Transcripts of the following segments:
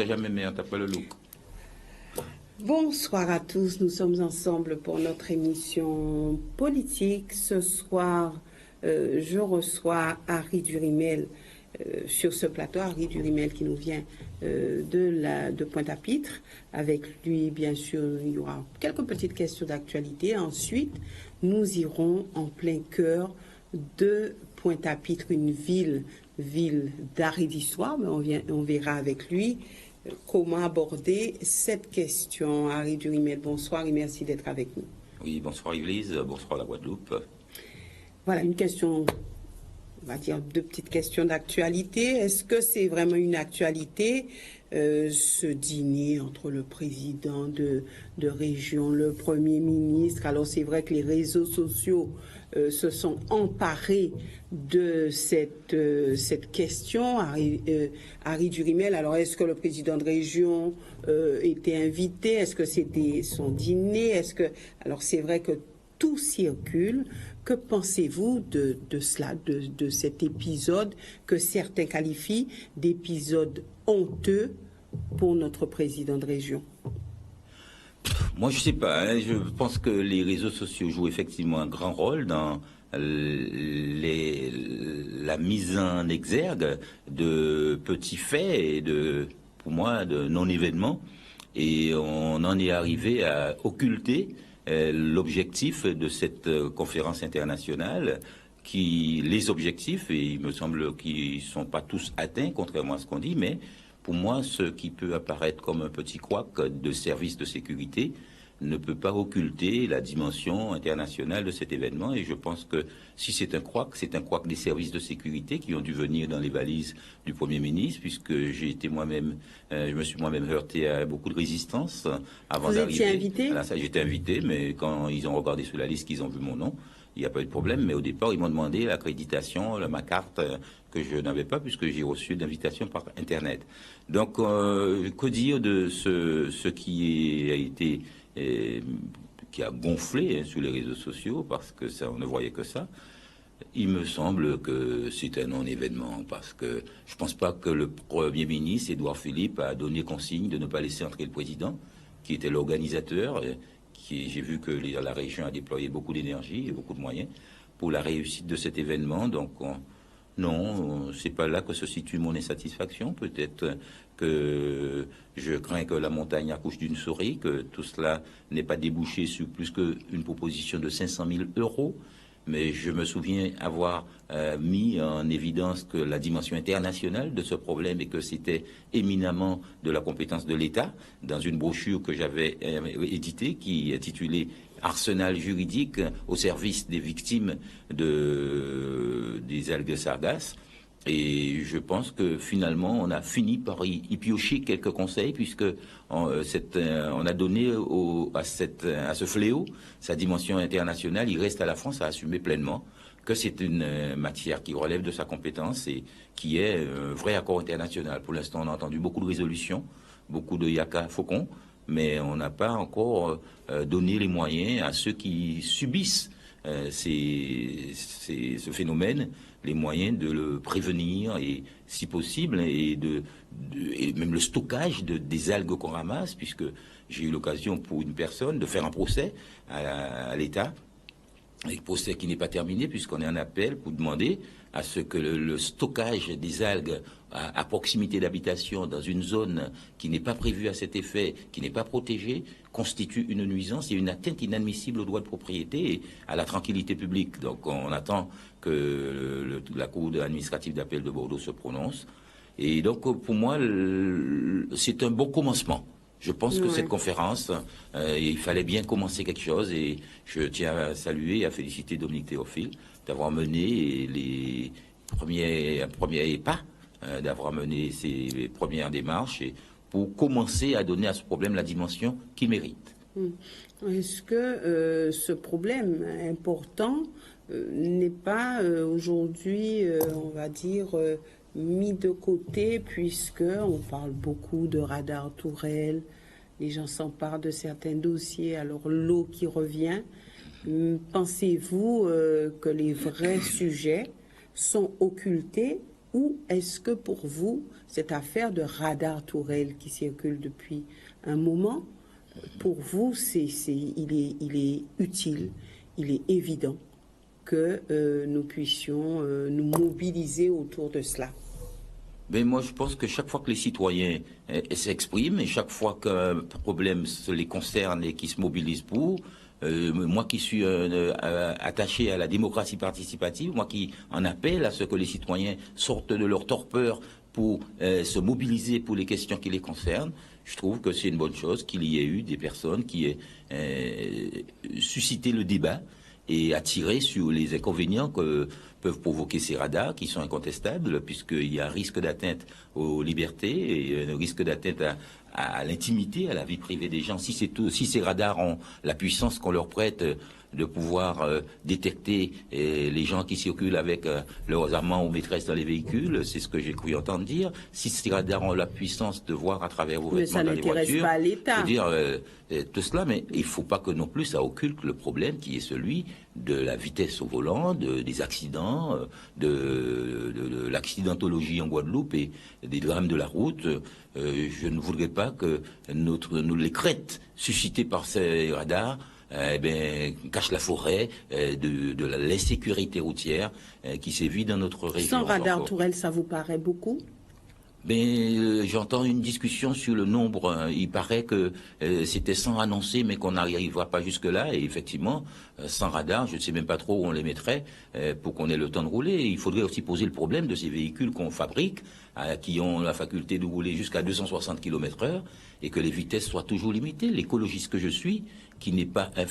serait jamais meilleur, t'as pas le look. Bonsoir à tous, nous sommes ensemble pour notre émission politique. Ce soir, je reçois Harry Durimel sur ce plateau, Harry Durimel qui nous vient de Pointe-à-Pitre. Avec lui, bien sûr, il y aura quelques petites questions d'actualité. Ensuite, nous irons en plein cœur de Pointe-à-Pitre, une ville d'art et d'histoire, mais on verra avec lui comment aborder cette question. Harry Durimel, bonsoir et merci d'être avec nous. Oui, bonsoir Yvelise, bonsoir la Guadeloupe. Voilà, une question, on va dire deux petites questions d'actualité. Est-ce que c'est vraiment une actualité, ce dîner entre le président de région, le Premier ministre? Alors c'est vrai que les réseaux sociaux se sont emparés de cette question. Harry Durimel, alors est-ce que le président de région était invité? Est-ce que c'était son dîner? Alors c'est vrai que tout circule. Que pensez-vous de cela, de cet épisode que certains qualifient d'épisode honteux pour notre président de région? Moi, je sais pas. Hein, je pense que les réseaux sociaux jouent effectivement un grand rôle dans la mise en exergue de petits faits et pour moi, de non-événements. Et on en est arrivé à occulter l'objectif de cette conférence internationale, les objectifs, et il me semble qu'ils ne sont pas tous atteints, contrairement à ce qu'on dit, mais pour moi, ce qui peut apparaître comme un petit couac de service de sécurité ne peut pas occulter la dimension internationale de cet événement. Et je pense que si c'est un couac des services de sécurité qui ont dû venir dans les valises du Premier ministre, puisque j'ai été moi-même, je me suis moi-même heurté à beaucoup de résistance avant d'arriver. Vous étiez invité? Alors ça, j'étais invité, mais quand ils ont regardé sous la liste, qu'ils ont vu mon nom, il n'y a pas eu de problème. Mais au départ, ils m'ont demandé l'accréditation, ma carte, que je n'avais pas, puisque j'ai reçu d'invitation par Internet. Donc, que dire de ce qui a été... qui a gonflé sur les réseaux sociaux, parce que ça, on ne voyait que ça. Il me semble que c'est un non-événement, parce que je ne pense pas que le Premier ministre, Édouard Philippe, a donné consigne de ne pas laisser entrer le président, qui était l'organisateur, j'ai vu que la région a déployé beaucoup d'énergie et beaucoup de moyens pour la réussite de cet événement. Donc, non, c'est pas là que se situe mon insatisfaction. Peut-être que je crains que la montagne accouche d'une souris, que tout cela n'ait pas débouché sur plus qu'une proposition de 500 000 euros. Mais je me souviens avoir mis en évidence que la dimension internationale de ce problème et que c'était éminemment de la compétence de l'État, dans une brochure que j'avais éditée qui est intitulée Arsenal juridique au service des victimes des algues sargasses. Et je pense que finalement, on a fini par y piocher quelques conseils, puisque on a donné à ce fléau sa dimension internationale. Il reste à la France à assumer pleinement que c'est une matière qui relève de sa compétence et qui est un vrai accord international. Pour l'instant, on a entendu beaucoup de résolutions, beaucoup de yaka faucons, mais on n'a pas encore donné les moyens à ceux qui subissent ce phénomène, les moyens de le prévenir et, si possible, et même le stockage des algues qu'on ramasse, puisque j'ai eu l'occasion pour une personne de faire un procès à l'État, un procès qui n'est pas terminé puisqu'on est en appel pour demander à ce que le stockage des algues à proximité d'habitation dans une zone qui n'est pas prévue à cet effet, qui n'est pas protégée, constitue une nuisance et une atteinte inadmissible aux droits de propriété et à la tranquillité publique. Donc on attend que la Cour administrative d'appel de Bordeaux se prononce. Et donc pour moi, c'est un bon commencement. Je pense que cette conférence, il fallait bien commencer quelque chose et je tiens à saluer et à féliciter Dominique Théophile d'avoir mené les premiers pas, d'avoir mené ses premières démarches et pour commencer à donner à ce problème la dimension qu'il mérite. Est-ce que ce problème important n'est pas aujourd'hui, on va dire, mis de côté, puisque on parle beaucoup de radar tourelle, les gens s'emparent de certains dossiers, alors l'eau qui revient. Pensez-vous que les vrais sujets sont occultés Ou est-ce que pour vous, cette affaire de radar tourelle qui circule depuis un moment, pour vous, il est utile, il est évident que nous puissions nous mobiliser autour de cela? Mais moi, je pense que chaque fois que les citoyens s'expriment et chaque fois qu'un problème les concerne et qui se mobilisent pour, moi qui suis attaché à la démocratie participative, moi qui en appelle à ce que les citoyens sortent de leur torpeur pour se mobiliser pour les questions qui les concernent, je trouve que c'est une bonne chose qu'il y ait eu des personnes qui aient suscité le débat et attirer sur les inconvénients que peuvent provoquer ces radars, qui sont incontestables, puisqu'il y a un risque d'atteinte aux libertés et un risque d'atteinte à l'intimité, à la vie privée des gens. Si ces radars ont la puissance qu'on leur prête de pouvoir détecter les gens qui circulent avec leurs amants ou maîtresses dans les véhicules, c'est ce que j'ai cru entendre dire. Si ces radars ont la puissance de voir à travers vos vêtements dans les voitures, mais ça n'intéresse pas l'État. C'est-à-dire tout cela, mais il ne faut pas que non plus ça occulte le problème qui est celui de la vitesse au volant, des accidents, de l'accidentologie en Guadeloupe et des drames de la route. Je ne voudrais pas que les craintes suscitées par ces radars cache la forêt de l'insécurité routière qui sévit dans notre région. Sans radar tourelle, ça vous paraît beaucoup? J'entends une discussion sur le nombre. Il paraît que c'était 100 annoncés, mais qu'on n'arrivera pas jusque-là. Et effectivement, sans radar, je ne sais même pas trop où on les mettrait pour qu'on ait le temps de rouler. Il faudrait aussi poser le problème de ces véhicules qu'on fabrique, qui ont la faculté de rouler jusqu'à 260 km/h, et que les vitesses soient toujours limitées. L'écologiste que je suis, qui n'est pas un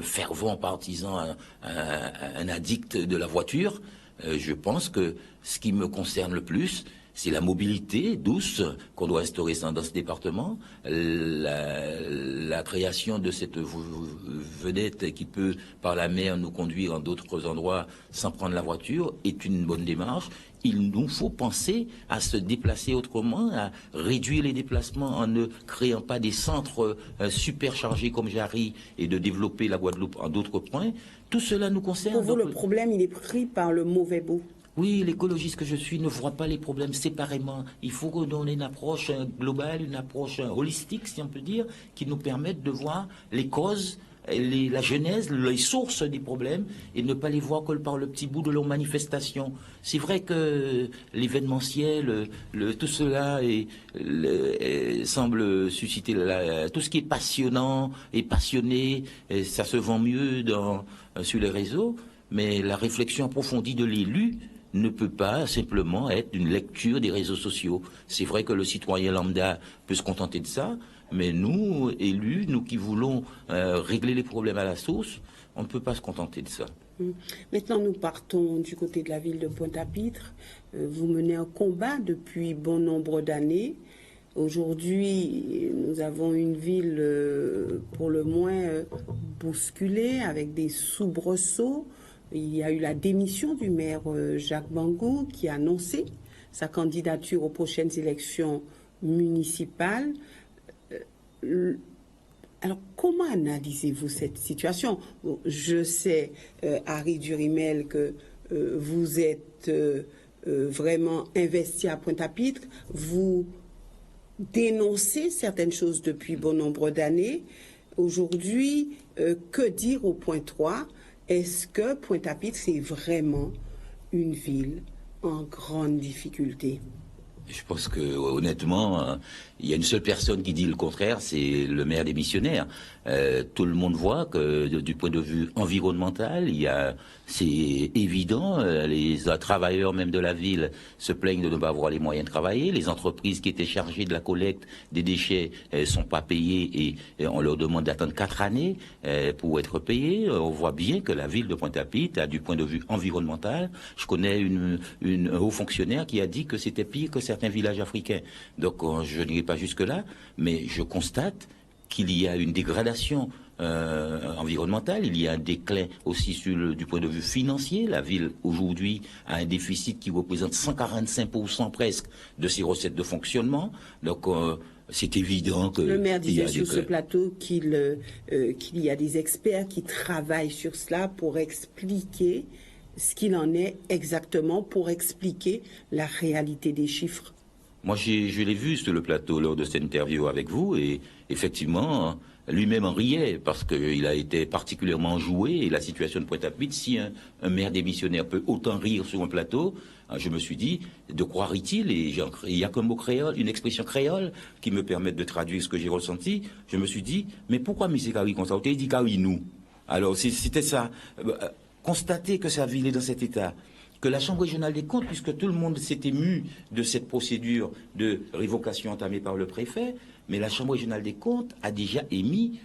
fervent partisan, un addict de la voiture, je pense que ce qui me concerne le plus, c'est la mobilité douce qu'on doit instaurer dans ce département, la création de cette vedette qui peut, par la mer, nous conduire en d'autres endroits sans prendre la voiture, est une bonne démarche. Il nous faut penser à se déplacer autrement, à réduire les déplacements en ne créant pas des centres superchargés comme Jarry et de développer la Guadeloupe en d'autres points. Tout cela nous concerne. Pour vous, le problème, il est pris par le mauvais bout. Oui, l'écologiste que je suis ne voit pas les problèmes séparément. Il faut qu'on donne une approche globale, une approche holistique, si on peut dire, qui nous permette de voir les causes, la genèse, les sources des problèmes, et ne pas les voir que par le petit bout de leur manifestation. C'est vrai que l'événementiel, tout cela semble susciter tout ce qui est passionnant et passionné, et ça se vend mieux sur les réseaux, mais la réflexion approfondie de l'élu ne peut pas simplement être une lecture des réseaux sociaux. C'est vrai que le citoyen lambda peut se contenter de ça, mais nous, élus, nous qui voulons régler les problèmes à la source, on ne peut pas se contenter de ça. Maintenant, nous partons du côté de la ville de Pointe-à-Pitre. Vous menez un combat depuis bon nombre d'années. Aujourd'hui, nous avons une ville pour le moins bousculée, avec des soubresauts. Il y a eu la démission du maire Jacques Bangou qui a annoncé sa candidature aux prochaines élections municipales. Alors, comment analysez-vous cette situation? Je sais, Harry Durimel, que vous êtes vraiment investi à Pointe-à-Pitre. Vous dénoncez certaines choses depuis bon nombre d'années. Aujourd'hui, que dire au point 3? Est-ce que Pointe-à-Pitre, c'est vraiment une ville en grande difficulté? Je pense que, honnêtement, il y a une seule personne qui dit le contraire, c'est le maire démissionnaire. Tout le monde voit que, du point de vue environnemental, c'est évident, les travailleurs même de la ville se plaignent de ne pas avoir les moyens de travailler. Les entreprises qui étaient chargées de la collecte des déchets sont pas payées et on leur demande d'attendre 4 années pour être payées. On voit bien que la ville de Pointe-à-Pitre, du point de vue environnemental, je connais un haut fonctionnaire qui a dit que c'était pire que certains villages africains. Donc je n'irai pas jusque-là, mais je constate qu'il y a une dégradation environnementale, il y a un déclin aussi du point de vue financier. La ville aujourd'hui a un déficit qui représente 145% presque de ses recettes de fonctionnement. Donc c'est évident que... Le maire disait sur ce plateau qu'il y a des experts qui travaillent sur cela pour expliquer ce qu'il en est exactement pour expliquer la réalité des chiffres. Moi, je l'ai vu sur le plateau lors de cette interview avec vous, et effectivement, lui-même en riait, parce qu'il a été particulièrement joué, et la situation de Pointe-à-Pitre, si un maire démissionnaire peut autant rire sur un plateau, je me suis dit, de quoi rit-il? Et il n'y a qu'un mot créole, une expression créole, qui me permet de traduire ce que j'ai ressenti. Je me suis dit, mais pourquoi M. Kari comme ça? Il dit Kari nous. Alors, c'était ça. Constater que sa ville est dans cet état, que la Chambre régionale des comptes, puisque tout le monde s'est ému de cette procédure de révocation entamée par le préfet, mais la Chambre régionale des comptes a déjà émis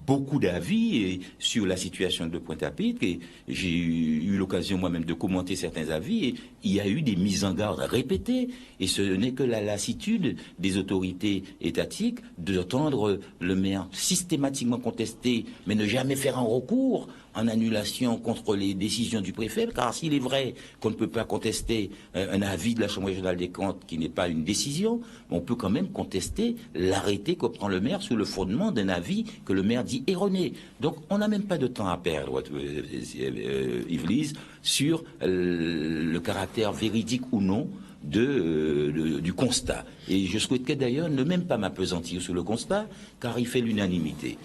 beaucoup d'avis sur la situation de Pointe-à-Pitre, et j'ai eu l'occasion moi-même de commenter certains avis, et il y a eu des mises en garde répétées, et ce n'est que la lassitude des autorités étatiques d'entendre le maire systématiquement contester, mais ne jamais faire un recours en annulation contre les décisions du préfet, car s'il est vrai qu'on ne peut pas contester un avis de la Chambre régionale des comptes qui n'est pas une décision, on peut quand même contester l'arrêté que prend le maire sous le fondement d'un avis que le maire dit erroné. Donc on n'a même pas de temps à perdre, Yves-Lise, sur le caractère véridique ou non du constat. Et je souhaiterais d'ailleurs ne même pas m'appesantir sur le constat, car il fait l'unanimité.